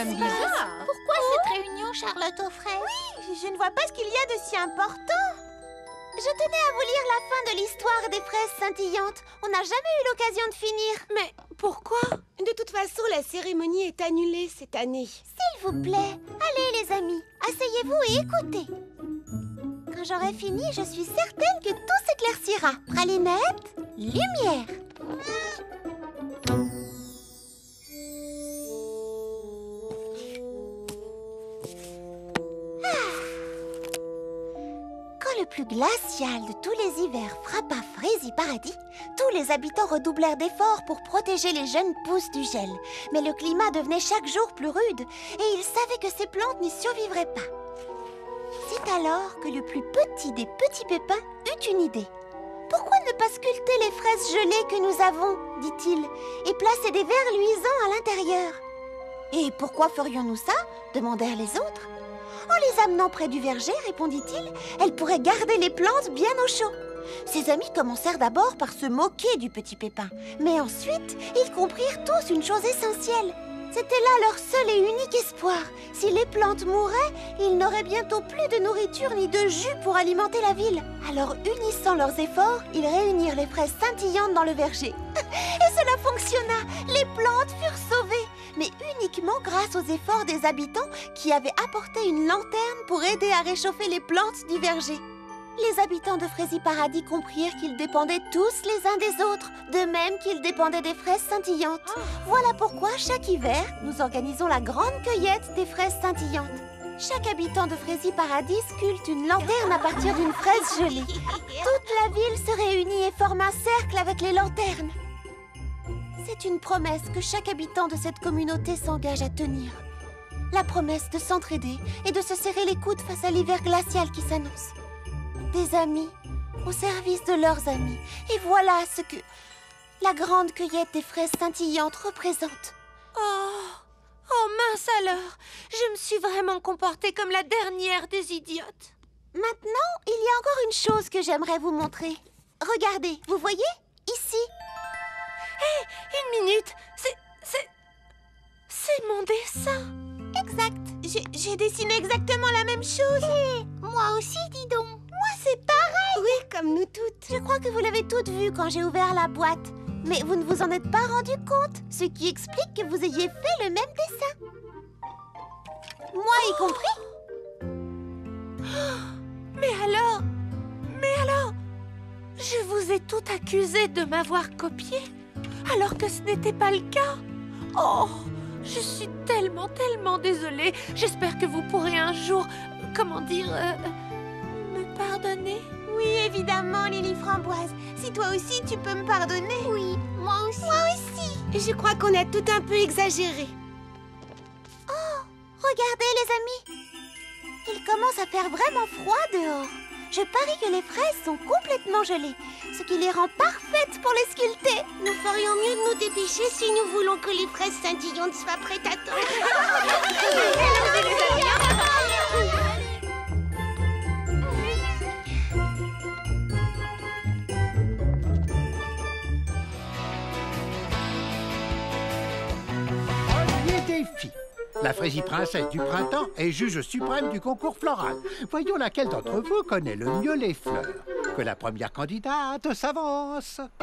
même bizarre. Pourquoi cette réunion, Charlotte aux fraises? Oui, je ne vois pas ce qu'il y a de si important. Je tenais à vous lire la fin de l'histoire des fraises scintillantes. On n'a jamais eu l'occasion de finir. Mais pourquoi? De toute façon, la cérémonie est annulée cette année. S'il vous plaît, allez les amis, asseyez-vous et écoutez. Quand j'aurai fini, je suis certaine que tout s'éclaircira. Pralinette, lumière. Quand le plus glacial de tous les hivers frappa Fraisie Paradis, tous les habitants redoublèrent d'efforts pour protéger les jeunes pousses du gel. Mais le climat devenait chaque jour plus rude et ils savaient que ces plantes n'y survivraient pas. C'est alors que le plus petit des petits pépins eut une idée. « Pourquoi ne pas sculpter les fraises gelées que nous avons ?» dit-il, « et placer des verres luisants à l'intérieur. »« Et pourquoi ferions-nous ça ?» demandèrent les autres. « En les amenant près du verger, répondit-il, elles pourraient garder les plantes bien au chaud. » Ses amis commencèrent d'abord par se moquer du petit pépin, mais ensuite, ils comprirent tous une chose essentielle. C'était là leur seul et unique espoir. Si les plantes mouraient, ils n'auraient bientôt plus de nourriture ni de jus pour alimenter la ville. Alors, unissant leurs efforts, ils réunirent les fraises scintillantes dans le verger. Et cela fonctionna. Les plantes furent sauvées, mais uniquement grâce aux efforts des habitants qui avaient apporté une lanterne pour aider à réchauffer les plantes du verger. Les habitants de Fraisie Paradis comprirent qu'ils dépendaient tous les uns des autres, de même qu'ils dépendaient des fraises scintillantes. Voilà pourquoi, chaque hiver, nous organisons la grande cueillette des fraises scintillantes. Chaque habitant de Fraisie Paradis sculpte une lanterne à partir d'une fraise gelée. Toute la ville se réunit et forme un cercle avec les lanternes. C'est une promesse que chaque habitant de cette communauté s'engage à tenir. La promesse de s'entraider et de se serrer les coudes face à l'hiver glacial qui s'annonce. Des amis au service de leurs amis. Et voilà ce que la grande cueillette des fraises scintillantes représente. Oh mince alors! Je me suis vraiment comportée comme la dernière des idiotes. Maintenant, il y a encore une chose que j'aimerais vous montrer. Regardez, vous voyez? Ici. Hé, une minute! C'est mon dessin! Exact. J'ai dessiné exactement la même chose. Et moi aussi, dis donc. Moi, c'est pareil. Oui, comme nous toutes. Je crois que vous l'avez toutes vu quand j'ai ouvert la boîte. Mais vous ne vous en êtes pas rendu compte, ce qui explique que vous ayez fait le même dessin. Moi y compris. Mais alors, je vous ai toutes accusé de m'avoir copié, alors que ce n'était pas le cas. Oh, je suis tellement désolée. J'espère que vous pourrez un jour, me pardonner. Oui, évidemment, Lily Framboise. Si toi aussi, tu peux me pardonner. Oui, moi aussi. Moi aussi. Je crois qu'on a tout un peu exagéré. Oh, regardez les amis. Il commence à faire vraiment froid dehors. Je parie que les fraises sont complètement gelées, ce qui les rend parfaites pour les sculpter. Nous ferions mieux de nous dépêcher si nous voulons que les fraises scintillantes soient prêtes à temps. Défi. La Fraisie princesse du printemps est juge suprême du concours floral. Voyons laquelle d'entre vous connaît le mieux les fleurs. Que la première candidate s'avance. Alors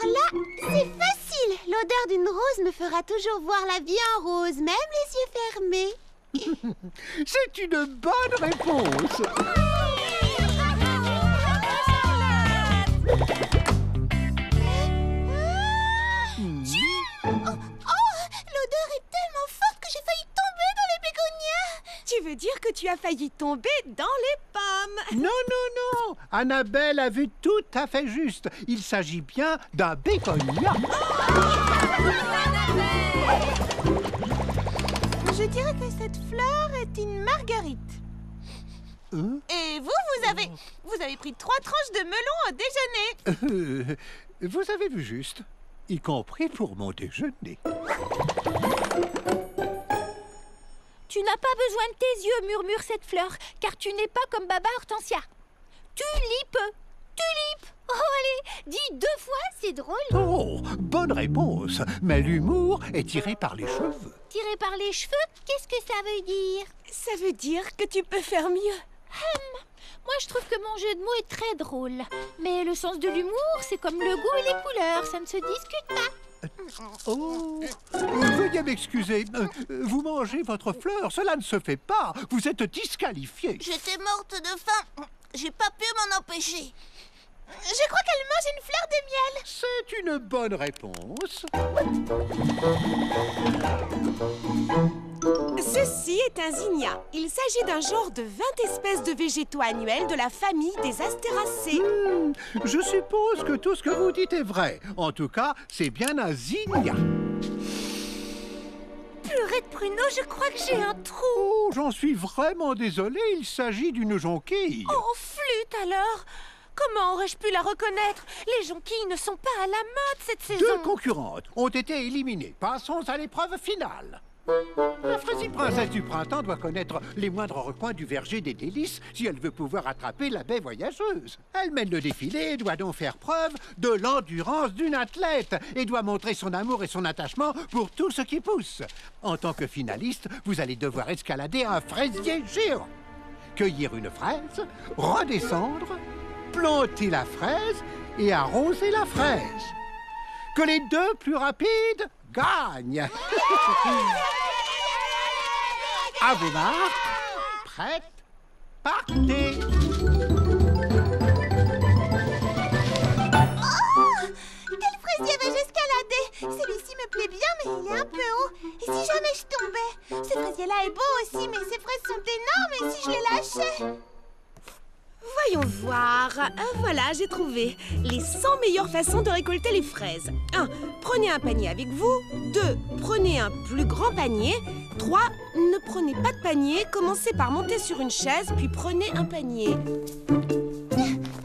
là, c'est facile. L'odeur d'une rose me fera toujours voir la vie en rose, même les yeux fermés. C'est une bonne réponse. L'odeur est tellement forte que j'ai failli tomber dans les bégonias. Tu veux dire que tu as failli tomber dans les pommes? Non, non, non. Annabelle a vu tout à fait juste. Il s'agit bien d'un bégonia. Je dirais que cette fleur est une marguerite. Et vous avez pris 3 tranches de melon au déjeuner. Vous avez vu juste, y compris pour mon déjeuner. Tu n'as pas besoin de tes yeux, murmure cette fleur, car tu n'es pas comme Baba Hortensia. Tulipe, tulipe. Oh allez, dis 2 fois c'est drôle. Oh, bonne réponse. Mais l'humour est tiré par les cheveux. Tiré par les cheveux, qu'est-ce que ça veut dire? Ça veut dire que tu peux faire mieux. Moi, je trouve que mon jeu de mots est très drôle. Mais le sens de l'humour, c'est comme le goût et les couleurs, ça ne se discute pas. Oh, veuillez m'excuser. Vous mangez votre fleur, cela ne se fait pas. Vous êtes disqualifié. J'étais morte de faim. J'ai pas pu m'en empêcher. Je crois qu'elle mange une fleur de miel. C'est une bonne réponse. Ceci est un zinnia. Il s'agit d'un genre de 20 espèces de végétaux annuels de la famille des astéracées. Je suppose que tout ce que vous dites est vrai. En tout cas, c'est bien un zinnia. Purée de pruneaux, je crois que j'ai un trou. Oh, j'en suis vraiment désolé. Il s'agit d'une jonquille. Oh, flûte alors! Comment aurais-je pu la reconnaître? Les jonquilles ne sont pas à la mode cette saison. Deux concurrentes ont été éliminées. Passons à l'épreuve finale. La Fraisie Princesse du Printemps doit connaître les moindres recoins du verger des délices si elle veut pouvoir attraper la baie voyageuse. Elle mène le défilé et doit donc faire preuve de l'endurance d'une athlète et doit montrer son amour et son attachement pour tout ce qui pousse. En tant que finaliste, vous allez devoir escalader un fraisier géant, cueillir une fraise, redescendre, planter la fraise et arroser la fraise. Que les deux plus rapides gagnent. À vos marques, prête, partez. Quel fraisier vais-je escalader? Celui-ci me plaît bien, mais il est un peu haut. Et si jamais je tombais? Ce fraisier-là est beau aussi, mais ses fraises sont énormes. Et si je les lâchais? Voyons voir. Voilà, j'ai trouvé les 100 meilleures façons de récolter les fraises. 1. Prenez un panier avec vous. 2. Prenez un plus grand panier. 3. Ne prenez pas de panier. Commencez par monter sur une chaise, puis prenez un panier.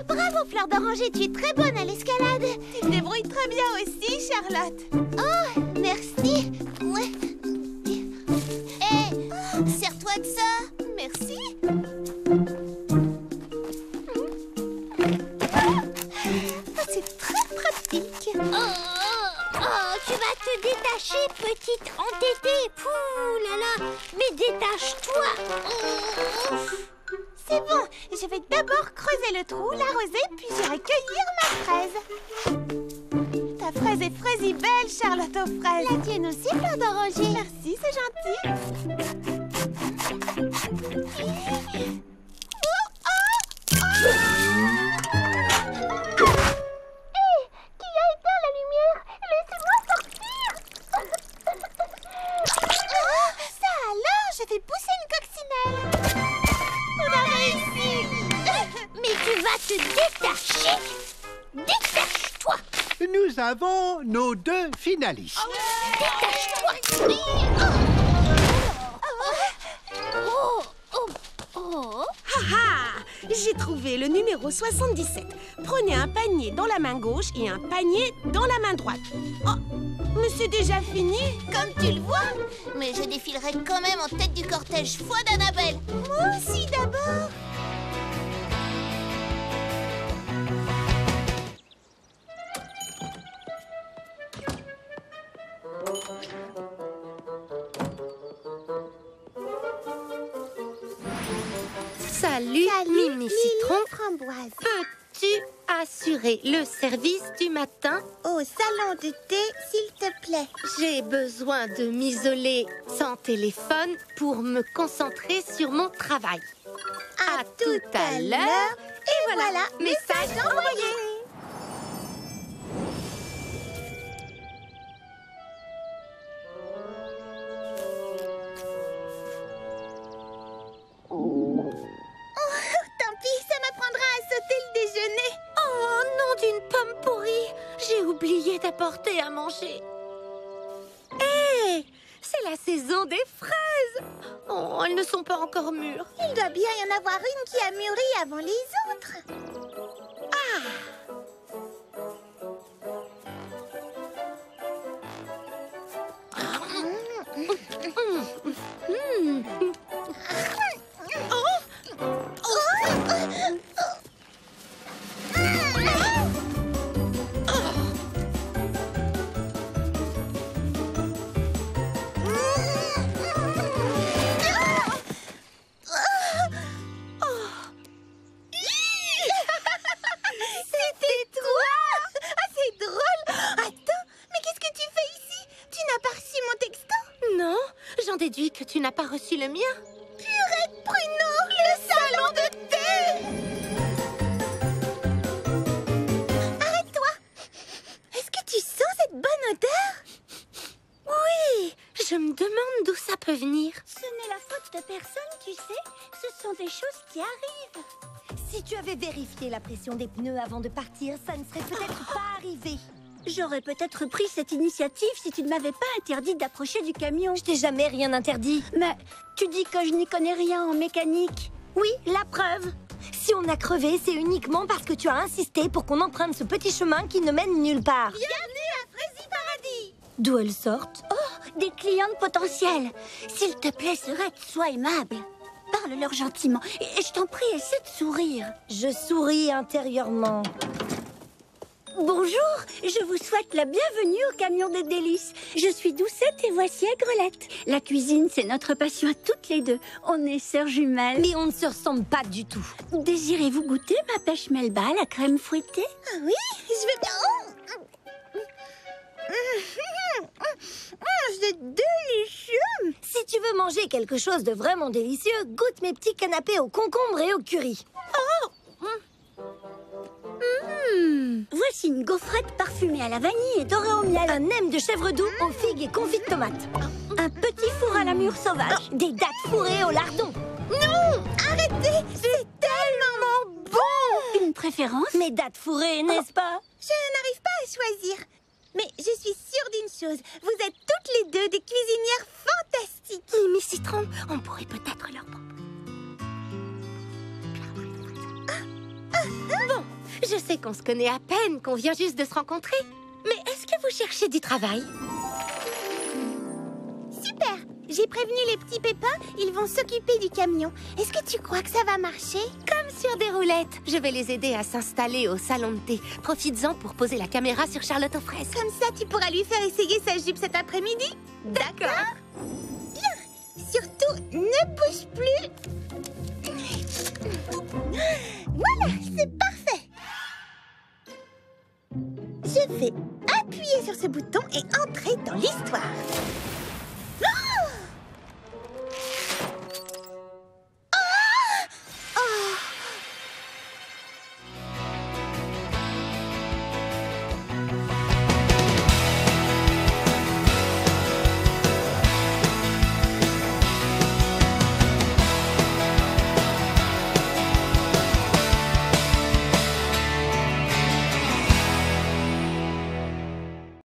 Bravo, Fleur d'Oranger, tu es très bonne à l'escalade. Tu te débrouilles très bien aussi, Charlotte. Oh, merci. Ouais. Hé, sers-toi de ça. Merci. C'est très pratique. Tu vas te détacher, petite entêtée. Pouh là là, mais détache-toi. C'est bon, je vais d'abord creuser le trou, l'arroser, puis j'irai cueillir ma fraise. Ta fraise est fraisi belle, Charlotte aux fraises. La tienne aussi, Fleur d'Oranger. Merci, c'est gentil. J'ai poussé une coccinelle. On a réussi. Mais tu vas te détacher. Détache-toi. Nous avons nos deux finalistes. Détache-toi. J'ai trouvé le numéro 77. Prenez un panier dans la main gauche et un panier dans la main droite. Oh, mais c'est déjà fini. Comme tu le vois. Mais je défilerai quand même en tête du cortège foi d'Annabelle. Moi aussi d'abord. Salut, Mimi Citron. Framboise. Peux-tu assurer le service du matin? Au salon de thé, s'il te plaît. J'ai besoin de m'isoler sans téléphone pour me concentrer sur mon travail. À tout à l'heure. Et voilà, message envoyé. Tant pis, ça m'apprendra à sauter le déjeuner. Oh, nom d'une pomme pourrie. J'ai oublié d'apporter à manger. Hé, c'est la saison des fraises. Oh, elles ne sont pas encore mûres. Il doit bien y en avoir une qui a mûri avant les autres. déduis que tu n'as pas reçu le mien. Purée de pruneaux, le salon de thé! Arrête-toi! Est-ce que tu sens cette bonne odeur? Oui, je me demande d'où ça peut venir. Ce n'est la faute de personne, tu sais. Ce sont des choses qui arrivent. Si tu avais vérifié la pression des pneus avant de partir, ça ne serait peut-être pas arrivé. J'aurais peut-être pris cette initiative si tu ne m'avais pas interdit d'approcher du camion. Je t'ai jamais rien interdit. Mais tu dis que je n'y connais rien en mécanique. Oui, la preuve. Si on a crevé, c'est uniquement parce que tu as insisté pour qu'on emprunte ce petit chemin qui ne mène nulle part. Bienvenue à Frézy Paradis. D'où elles sortent? Oh, des clientes potentielles. S'il te plaît, Serette, sois aimable. Parle-leur gentiment et je t'en prie, essaie de sourire. Je souris intérieurement. Bonjour, je vous souhaite la bienvenue au Camion des Délices. Je suis Doucette et voici Aigrelette. La cuisine, c'est notre passion à toutes les deux. On est sœurs jumelles. Mais on ne se ressemble pas du tout. Désirez-vous goûter ma pêche melba à la crème fouettée? Ah oui, je vais bien. C'est délicieux. Si tu veux manger quelque chose de vraiment délicieux, goûte mes petits canapés au concombre et au curry. Voici une gaufrette parfumée à la vanille et dorée au miel. Un nem de chèvre doux aux figues et confit de tomates. Un petit four à la mûre sauvage. Des dattes fourrées au lardon. Non, arrêtez, c'est tellement bon. Une préférence? Mes dattes fourrées, n'est-ce pas? Je n'arrive pas à choisir. Mais je suis sûre d'une chose. Vous êtes toutes les deux des cuisinières fantastiques. Mimi Citron, on pourrait peut-être leur proposer. Bon, je sais qu'on se connaît à peine, qu'on vient juste de se rencontrer. Mais est-ce que vous cherchez du travail? Super. J'ai prévenu les petits pépins. Ils vont s'occuper du camion. Est-ce que tu crois que ça va marcher? Comme sur des roulettes. Je vais les aider à s'installer au salon de thé. Profites-en pour poser la caméra sur Charlotte aux fraises. Comme ça, tu pourras lui faire essayer sa jupe cet après-midi. D'accord. Bien. Surtout, ne bouge plus. Voilà, c'est parfait. Je vais appuyer sur ce bouton et entrer dans l'histoire.